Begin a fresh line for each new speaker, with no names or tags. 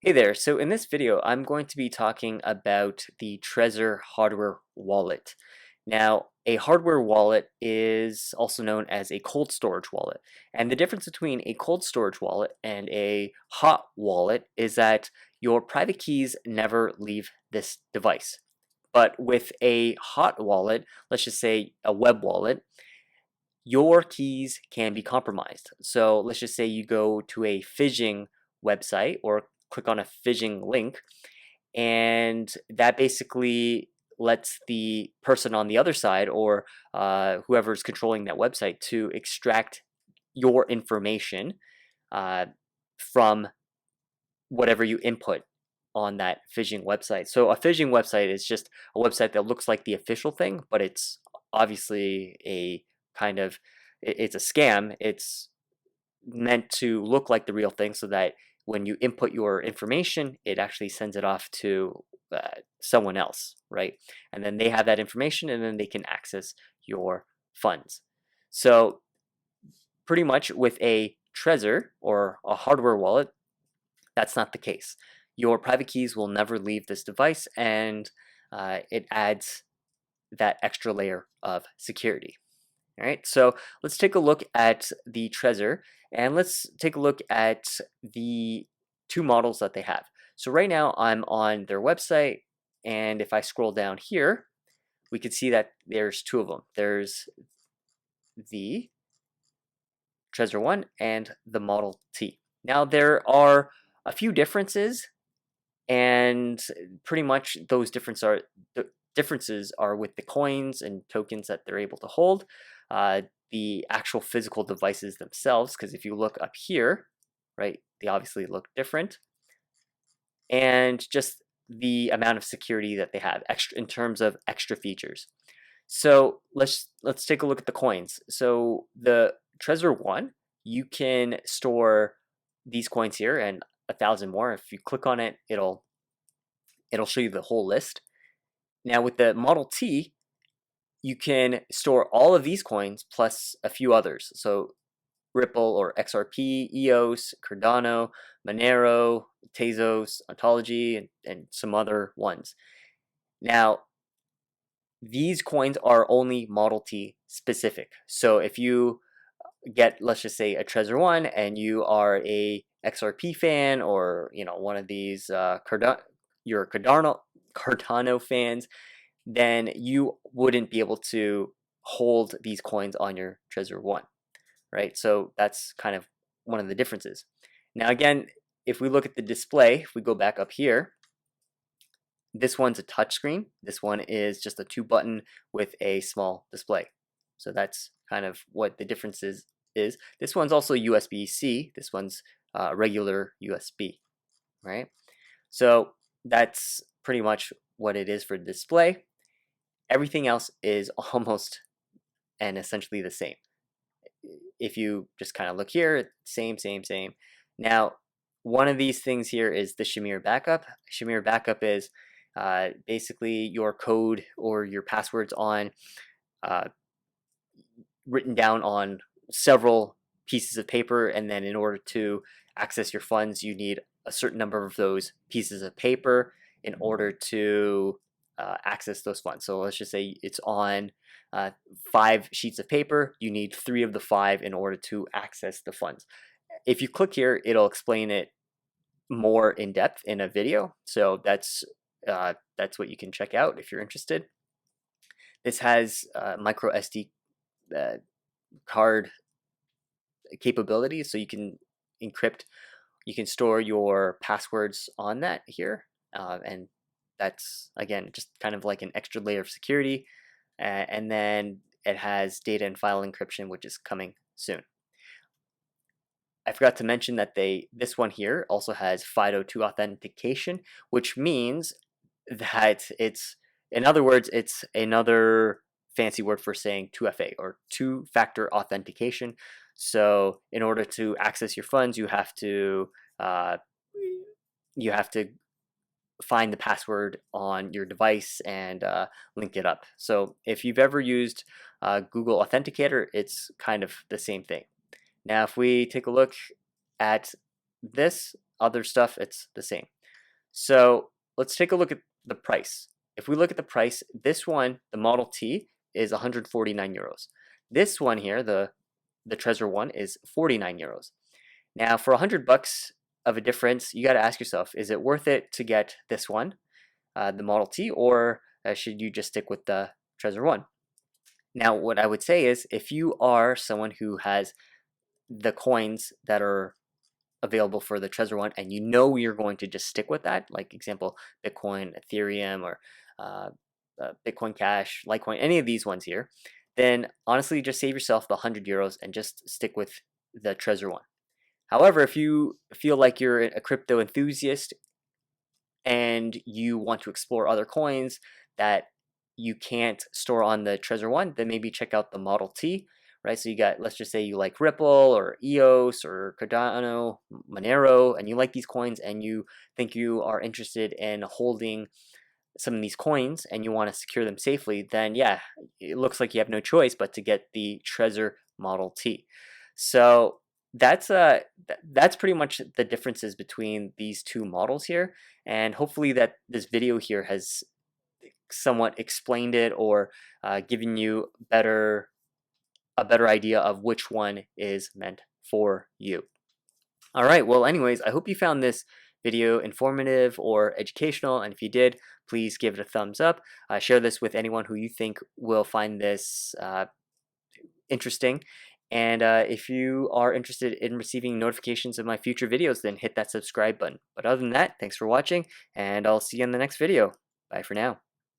Hey there, so in this video I'm going to be talking about the Trezor hardware wallet. Now, a hardware wallet is also known as a cold storage wallet, and the difference between a cold storage wallet and a hot wallet is that your private keys never leave this device. But with a hot wallet, let's just say a web wallet, your keys can be compromised. So let's just say you go to a phishing website or click on a phishing link, and that basically lets the person on the other side or whoever's controlling that website to extract your information uh, from whatever you input on that phishing website. So a phishing website is just a website that looks like the official thing, but it's obviously a kind of it's a scam. It's meant to look like the real thing so that when you input your information, it actually sends it off to someone else, right? And then they have that information and then they can access your funds. So pretty much with a Trezor or a hardware wallet, that's not the case. Your private keys will never leave this device, and it adds that extra layer of security. All right, so let's take a look at the Trezor, and let's take a look at the two models that they have. So right now I'm on their website, and if I scroll down here, we can see that there's two of them. There's the Trezor One and the Model T. Now there are a few differences, and pretty much those differences are with the coins and tokens that they're able to hold, the actual physical devices themselves, because if you look up here, right, they obviously look different, and just the amount of security that they have extra in terms of extra features. So let's take a look at the coins. So the Trezor One, you can store these coins here and 1,000 more. If you click on it, it'll show you the whole list. Now with the Model T, you can store all of these coins plus a few others. So Ripple or XRP, EOS, Cardano, Monero, Tezos, Ontology, and some other ones. Now, these coins are only Model T specific. So if you get, let's just say, a Trezor One, and you are a XRP fan, or one of these you're a Cardano fans, then you wouldn't be able to hold these coins on your Trezor One, right? So that's kind of one of the differences. Now again, if we look at the display, if we go back up here, this one's a touchscreen. This one is just a 2-button with a small display. So that's kind of what the difference is. This one's also USB-C. This one's regular USB, right? So that's pretty much what it is for display. Everything else is almost and essentially the same. If you just kind of look here, same. Now, one of these things here is the Shamir backup. Shamir backup is basically your code or your passwords on written down on several pieces of paper, and then in order to access your funds, you need a certain number of those pieces of paper in order to access those funds. So let's just say it's on 5 sheets of paper. You need 3 of the 5 in order to access the funds. If you click here, it'll explain it more in depth in a video. So that's what you can check out if you're interested. This has micro SD card capabilities, so you can encrypt, you can store your passwords on that here, and that's again just kind of like an extra layer of security. And then it has data and file encryption, which is coming soon. I forgot to mention that this one here also has FIDO2 authentication, which means that it's, in other words, it's another fancy word for saying 2FA, or two-factor authentication. So in order to access your funds, you have to find the password on your device and link it up. So if you've ever used Google Authenticator, it's kind of the same thing. Now, if we take a look at this other stuff, it's the same. So let's take a look at the price. If we look at the price, this one, the Model T, is 149 euros. This one here, the Trezor one, is 49 euros. Now, for 100 bucks of a difference, you got to ask yourself, is it worth it to get this one, the Model T, or should you just stick with the Trezor one? Now, what I would say is, if you are someone who has the coins that are available for the Trezor one, and you know you're going to just stick with that, like example, Bitcoin, Ethereum, or Bitcoin Cash, Litecoin, any of these ones here, then honestly, just save yourself the 100 euros and just stick with the Trezor one. However, if you feel like you're a crypto enthusiast and you want to explore other coins that you can't store on the Trezor one, then maybe check out the Model T, right? So you got, let's just say you like Ripple or EOS or Cardano, Monero, and you like these coins and you think you are interested in holding some of these coins and you want to secure them safely, then yeah, it looks like you have no choice but to get the Trezor Model T. So that's pretty much the differences between these two models here, and hopefully that this video here has somewhat explained it or given you a better idea of which one is meant for you. All right, well anyways, I hope you found this video informative or educational, and if you did, please give it a thumbs up. Share this with anyone who you think will find this interesting, and if you are interested in receiving notifications of my future videos, then hit that subscribe button. But other than that, thanks for watching, and I'll see you in the next video. Bye for now.